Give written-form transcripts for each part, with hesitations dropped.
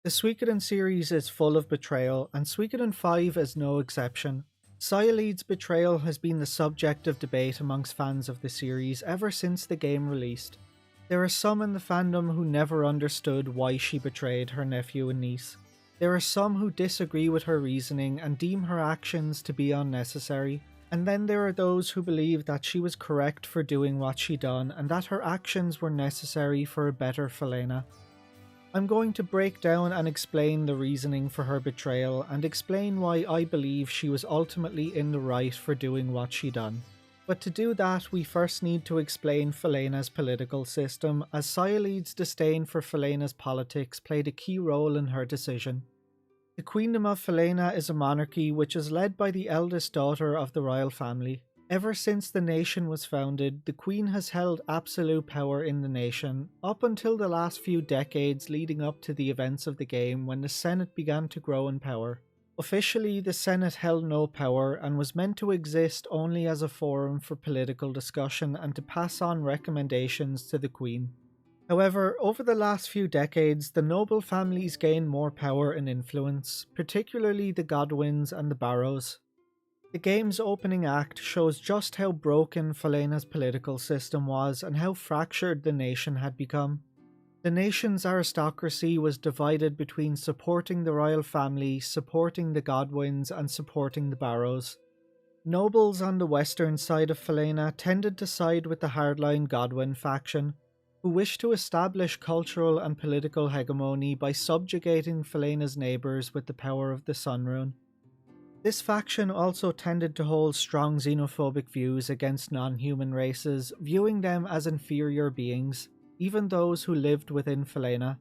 The Suikoden series is full of betrayal, and Suikoden V is no exception. Sialeeds Betrayal has been the subject of debate amongst fans of the series ever since the game released. There are some in the fandom who never understood why she betrayed her nephew and niece. There are some who disagree with her reasoning and deem her actions to be unnecessary. And then there are those who believe that she was correct for doing what she done and that her actions were necessary for a better Felena. I'm going to break down and explain the reasoning for her betrayal and explain why I believe she was ultimately in the right for doing what she done. But to do that, we first need to explain Felena's political system, as Sialeeds' disdain for Felena's politics played a key role in her decision. The Queendom of Felena is a monarchy which is led by the eldest daughter of the royal family. Ever since the nation was founded, the Queen has held absolute power in the nation, up until the last few decades leading up to the events of the game when the Senate began to grow in power. Officially, the Senate held no power and was meant to exist only as a forum for political discussion and to pass on recommendations to the Queen. However, over the last few decades, the noble families gained more power and influence, particularly the Godwins and the Barrows. The game's opening act shows just how broken Felena's political system was and how fractured the nation had become. The nation's aristocracy was divided between supporting the royal family, supporting the Godwins, and supporting the Barrows. Nobles on the western side of Felena tended to side with the hardline Godwin faction, who wished to establish cultural and political hegemony by subjugating Felena's neighbours with the power of the Sun Rune. This faction also tended to hold strong xenophobic views against non-human races, viewing them as inferior beings, even those who lived within Felena.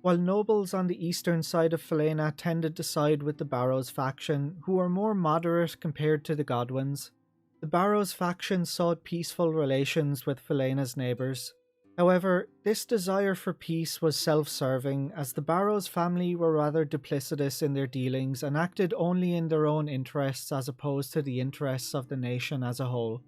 While nobles on the eastern side of Felena tended to side with the Barrows faction, who were more moderate compared to the Godwins. The Barrows faction sought peaceful relations with Felena's neighbours. However, this desire for peace was self-serving, as the Barrows family were rather duplicitous in their dealings and acted only in their own interests as opposed to the interests of the nation as a whole.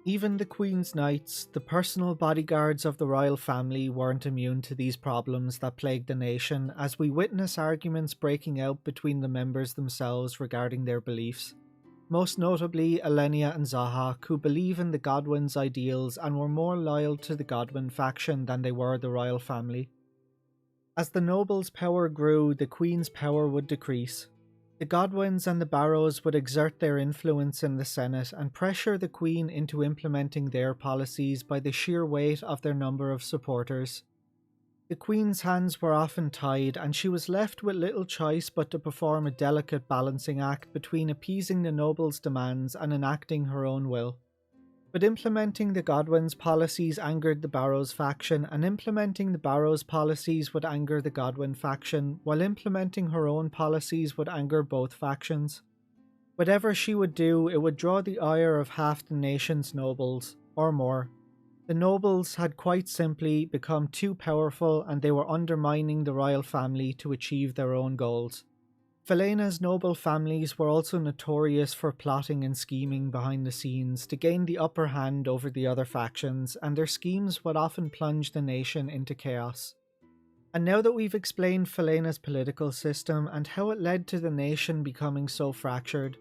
Even the Queen's Knights, the personal bodyguards of the royal family, weren't immune to these problems that plagued the nation, as we witness arguments breaking out between the members themselves regarding their beliefs. Most notably Elenia and Zahak, who believe in the Godwin's ideals and were more loyal to the Godwin faction than they were the royal family. As the nobles' power grew, the Queen's power would decrease. The Godwins and the Barrows would exert their influence in the Senate and pressure the Queen into implementing their policies by the sheer weight of their number of supporters. The Queen's hands were often tied, and she was left with little choice but to perform a delicate balancing act between appeasing the nobles' demands and enacting her own will. But implementing the Godwins' policies angered the Barrows faction, and implementing the Barrows' policies would anger the Godwin faction, while implementing her own policies would anger both factions. Whatever she would do, it would draw the ire of half the nation's nobles, or more. The nobles had quite simply become too powerful, and they were undermining the royal family to achieve their own goals. Felena's noble families were also notorious for plotting and scheming behind the scenes to gain the upper hand over the other factions, and their schemes would often plunge the nation into chaos. And now that we've explained Felena's political system and how it led to the nation becoming so fractured,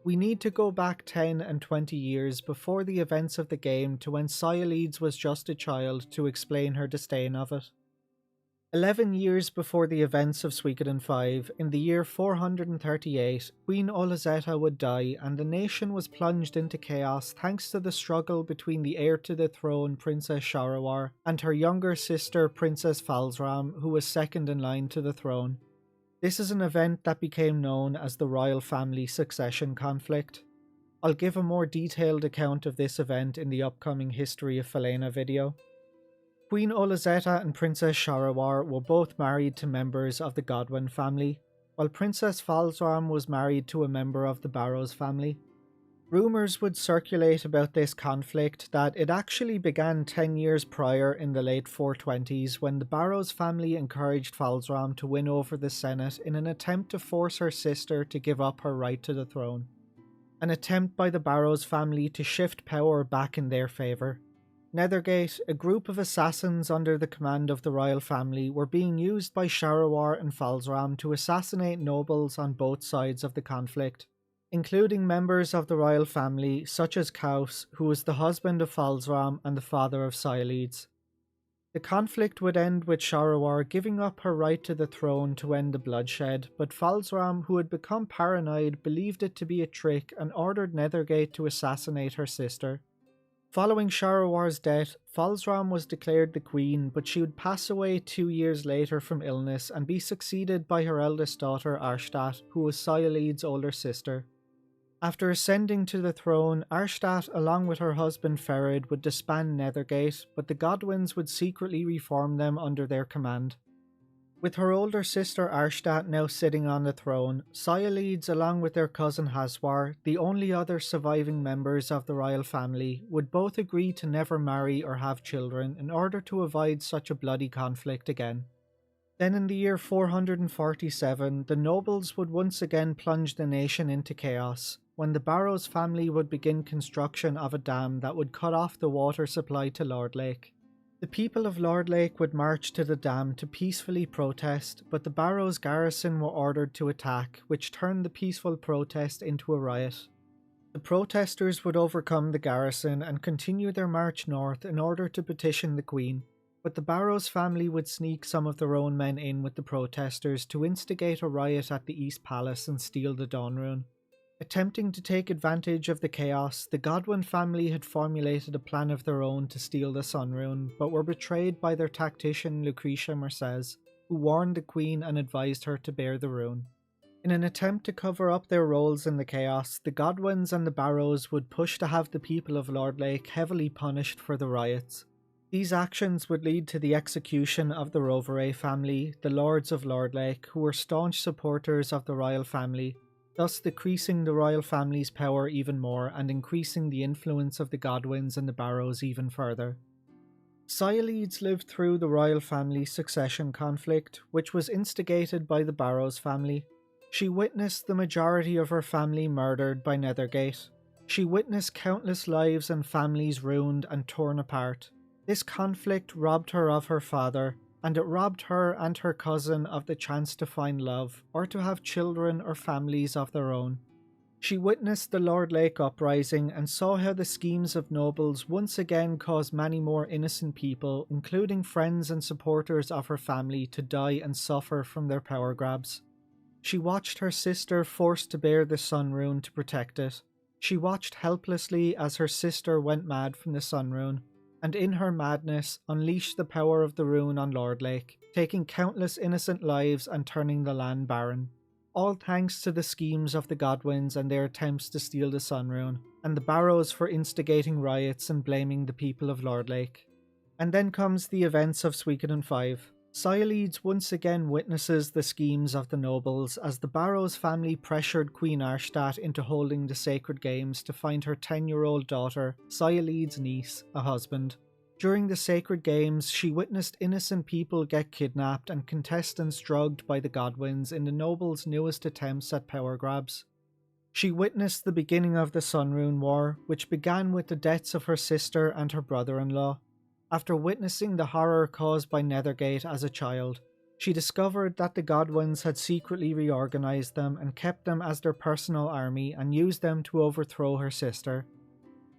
we need to go back 10 and 20 years before the events of the game to when Sialeeds was just a child to explain her disdain of it. 11 years before the events of Suikoden V, in the year 438, Queen Olazeta would die and the nation was plunged into chaos thanks to the struggle between the heir to the throne Princess Sharawar and her younger sister Princess Falzram, who was second in line to the throne. This is an event that became known as the royal family succession conflict. I'll give a more detailed account of this event in the upcoming History of Felena video. Queen Olazeta and Princess Sharawar were both married to members of the Godwin family, while Princess Falzram was married to a member of the Barrows family. Rumours would circulate about this conflict that it actually began 10 years prior in the late 420s when the Barrows family encouraged Falzram to win over the Senate in an attempt to force her sister to give up her right to the throne. An attempt by the Barrows family to shift power back in their favour. Nethergate, a group of assassins under the command of the royal family, were being used by Sharawar and Falzram to assassinate nobles on both sides of the conflict, including members of the royal family such as Kaus, who was the husband of Falzram and the father of Sialeeds. The conflict would end with Sharawar giving up her right to the throne to end the bloodshed, but Falzram, who had become paranoid, believed it to be a trick and ordered Nethergate to assassinate her sister. Following Sharawar's death, Falzram was declared the queen, but she would pass away 2 years later from illness and be succeeded by her eldest daughter Arshtat, who was Sialeeds' older sister. After ascending to the throne, Arshtat, along with her husband Ferid, would disband Nethergate, but the Godwins would secretly reform them under their command. With her older sister Arshtat now sitting on the throne, Sialeeds, along with their cousin Haswar, the only other surviving members of the royal family, would both agree to never marry or have children in order to avoid such a bloody conflict again. Then in the year 447, the nobles would once again plunge the nation into chaos, when the Barrows family would begin construction of a dam that would cut off the water supply to Lord Lake. The people of Lord Lake would march to the dam to peacefully protest, but the Barrows garrison were ordered to attack, which turned the peaceful protest into a riot. The protesters would overcome the garrison and continue their march north in order to petition the Queen, but the Barrows family would sneak some of their own men in with the protesters to instigate a riot at the East Palace and steal the Dawn Rune. Attempting to take advantage of the chaos, the Godwin family had formulated a plan of their own to steal the Sun Rune, but were betrayed by their tactician Lucretia Merces, who warned the Queen and advised her to bear the rune. In an attempt to cover up their roles in the chaos, the Godwins and the Barrows would push to have the people of Lord Lake heavily punished for the riots. These actions would lead to the execution of the Rovere family, the Lords of Lord Lake, who were staunch supporters of the royal family, thus decreasing the royal family's power even more and increasing the influence of the Godwins and the Barrows even further. Sialeeds lived through the royal family succession conflict, which was instigated by the Barrows family. She witnessed the majority of her family murdered by Nethergate. She witnessed countless lives and families ruined and torn apart. This conflict robbed her of her father, and it robbed her and her cousin of the chance to find love, or to have children or families of their own. She witnessed the Lord Lake uprising and saw how the schemes of nobles once again caused many more innocent people, including friends and supporters of her family, to die and suffer from their power grabs. She watched her sister forced to bear the Sun Rune to protect it. She watched helplessly as her sister went mad from the Sun Rune, and in her madness unleashed the power of the rune on Lord Lake, taking countless innocent lives and turning the land barren. All thanks to the schemes of the Godwins and their attempts to steal the Sun Rune, and the Barrows for instigating riots and blaming the people of Lord Lake. And then comes the events of Suikoden V. Sialeeds once again witnesses the schemes of the nobles as the Barrows family pressured Queen Arshtat into holding the sacred games to find her 10-year-old daughter, Sialeeds' niece, a husband. During the sacred games, she witnessed innocent people get kidnapped and contestants drugged by the Godwins in the nobles' newest attempts at power grabs. She witnessed the beginning of the Sun Rune War, which began with the deaths of her sister and her brother-in-law. After witnessing the horror caused by Nethergate as a child, she discovered that the Godwins had secretly reorganized them and kept them as their personal army and used them to overthrow her sister.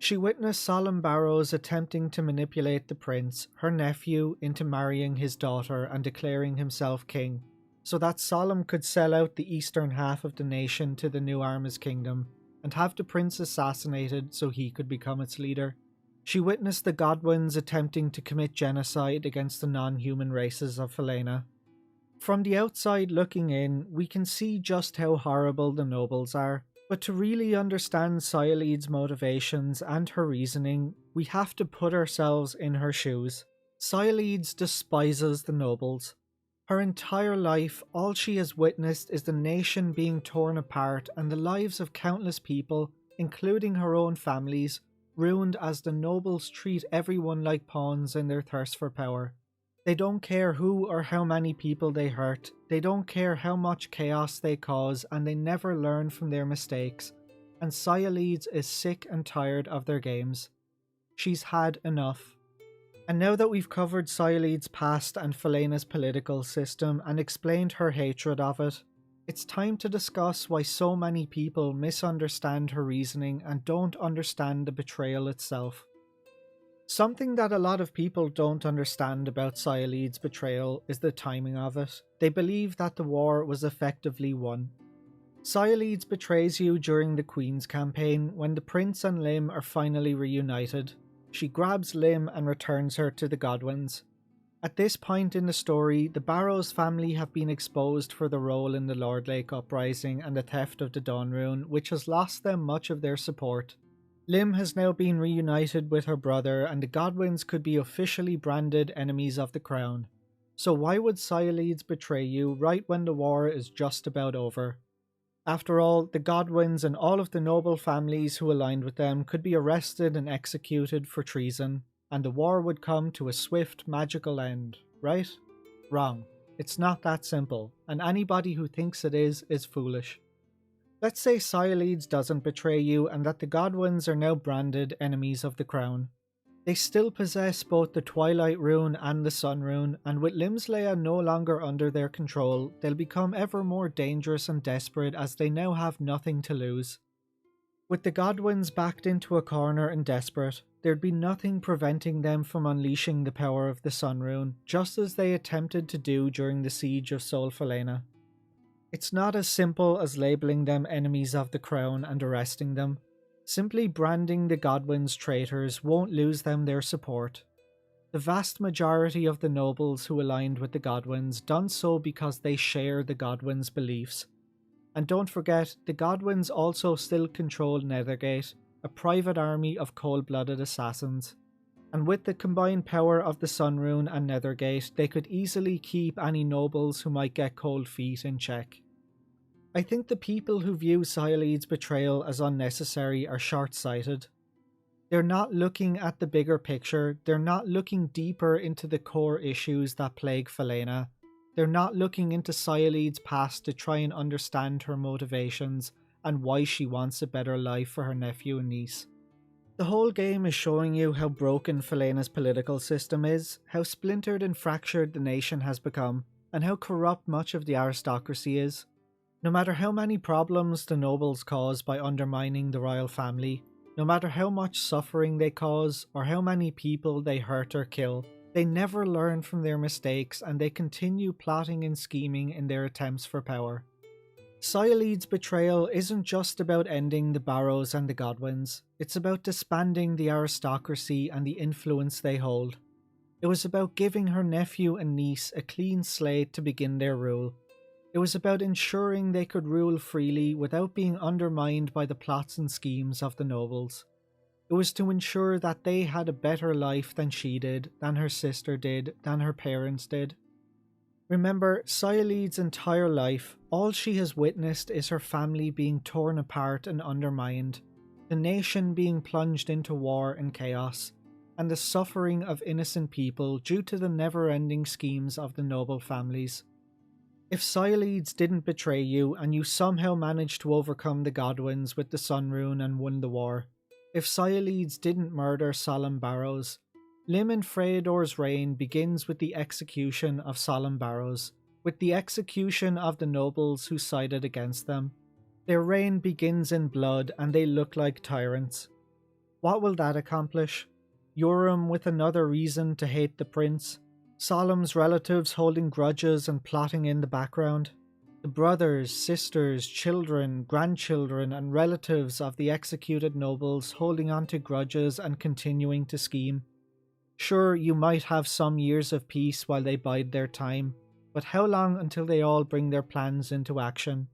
She witnessed Solemn Barrows attempting to manipulate the prince, her nephew, into marrying his daughter and declaring himself king, so that Solemn could sell out the eastern half of the nation to the new Arma's kingdom and have the prince assassinated so he could become its leader. She witnessed the Godwins attempting to commit genocide against the non-human races of Falena. From the outside looking in, we can see just how horrible the nobles are, but to really understand Sialeeds' motivations and her reasoning, we have to put ourselves in her shoes. Sialeeds despises the nobles. Her entire life, all she has witnessed is the nation being torn apart and the lives of countless people, including her own families, ruined as the nobles treat everyone like pawns in their thirst for power. They don't care who or how many people they hurt, they don't care how much chaos they cause, and they never learn from their mistakes, and Sialeeds is sick and tired of their games. She's had enough. And now that we've covered Sialeeds' past and Felena's political system and explained her hatred of it, it's time to discuss why so many people misunderstand her reasoning and don't understand the betrayal itself. Something that a lot of people don't understand about Sialeeds' betrayal is the timing of it. They believe that the war was effectively won. Sialeeds betrays you during the Queen's campaign when the Prince and Lim are finally reunited. She grabs Lim and returns her to the Godwins. At this point in the story, the Barrows family have been exposed for the role in the Lord Lake Uprising and the theft of the Dawn Rune, which has lost them much of their support. Lim has now been reunited with her brother, and the Godwins could be officially branded enemies of the crown. So why would Sialeeds betray you right when the war is just about over? After all, the Godwins and all of the noble families who aligned with them could be arrested and executed for treason, and the war would come to a swift, magical end, right? Wrong. It's not that simple, and anybody who thinks it is foolish. Let's say Sialeeds doesn't betray you and that the Godwins are now branded enemies of the crown. They still possess both the Twilight Rune and the Sun Rune, and with Limsleia no longer under their control, they'll become ever more dangerous and desperate as they now have nothing to lose. With the Godwins backed into a corner and desperate, there'd be nothing preventing them from unleashing the power of the Sun Rune, just as they attempted to do during the siege of Sol Falena. It's not as simple as labelling them enemies of the crown and arresting them. Simply branding the Godwins traitors won't lose them their support. The vast majority of the nobles who aligned with the Godwins done so because they share the Godwins' beliefs. And don't forget, the Godwins also still control Nethergate, a private army of cold-blooded assassins. And with the combined power of the Sun Rune and Nethergate, they could easily keep any nobles who might get cold feet in check. I think the people who view Sialeeds' betrayal as unnecessary are short-sighted. They're not looking at the bigger picture, they're not looking deeper into the core issues that plague Falena. They're not looking into Sialeeds' past to try and understand her motivations and why she wants a better life for her nephew and niece. The whole game is showing you how broken Felena's political system is, how splintered and fractured the nation has become, and how corrupt much of the aristocracy is. No matter how many problems the nobles cause by undermining the royal family, no matter how much suffering they cause or how many people they hurt or kill, they never learn from their mistakes and they continue plotting and scheming in their attempts for power. Sialeeds' betrayal isn't just about ending the Barrows and the Godwins, it's about disbanding the aristocracy and the influence they hold. It was about giving her nephew and niece a clean slate to begin their rule. It was about ensuring they could rule freely without being undermined by the plots and schemes of the nobles. It was to ensure that they had a better life than she did, than her sister did, than her parents did. Remember, Sialeeds' entire life, all she has witnessed is her family being torn apart and undermined, the nation being plunged into war and chaos, and the suffering of innocent people due to the never-ending schemes of the noble families. If Sialeeds didn't betray you and you somehow managed to overcome the Godwins with the Sun Rune and won the war, if Sialeeds didn't murder Solemn Barrows, Lim and Freydor's reign begins with the execution of Solemn Barrows, with the execution of the nobles who sided against them. Their reign begins in blood and they look like tyrants. What will that accomplish? Urim with another reason to hate the prince? Solemn's relatives holding grudges and plotting in the background? The brothers, sisters, children, grandchildren and relatives of the executed nobles holding on to grudges and continuing to scheme? Sure, you might have some years of peace while they bide their time, but how long until they all bring their plans into action?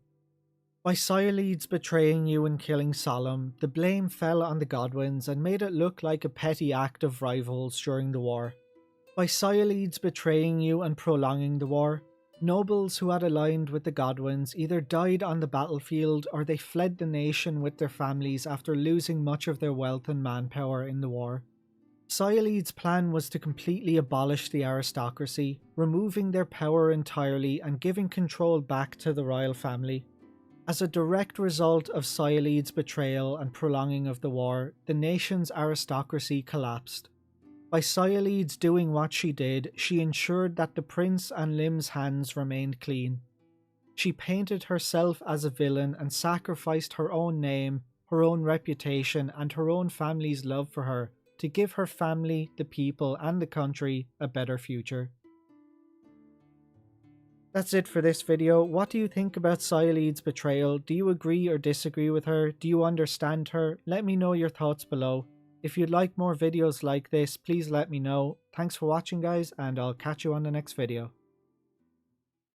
By Sialeeds betraying you and killing Solemn, the blame fell on the Godwins and made it look like a petty act of rivals during the war. By Sialeeds betraying you and prolonging the war, nobles who had aligned with the Godwins either died on the battlefield or they fled the nation with their families after losing much of their wealth and manpower in the war. Sialeeds' plan was to completely abolish the aristocracy, removing their power entirely and giving control back to the royal family. As a direct result of Sialeeds' betrayal and prolonging of the war, the nation's aristocracy collapsed. By Sialeeds doing what she did, she ensured that the prince and Lim's hands remained clean. She painted herself as a villain and sacrificed her own name, her own reputation, and her own family's love for her to give her family, the people, and the country a better future. That's it for this video. What do you think about Sialeeds' betrayal? Do you agree or disagree with her? Do you understand her? Let me know your thoughts below. If you'd like more videos like this, please let me know. Thanks for watching guys, and I'll catch you on the next video.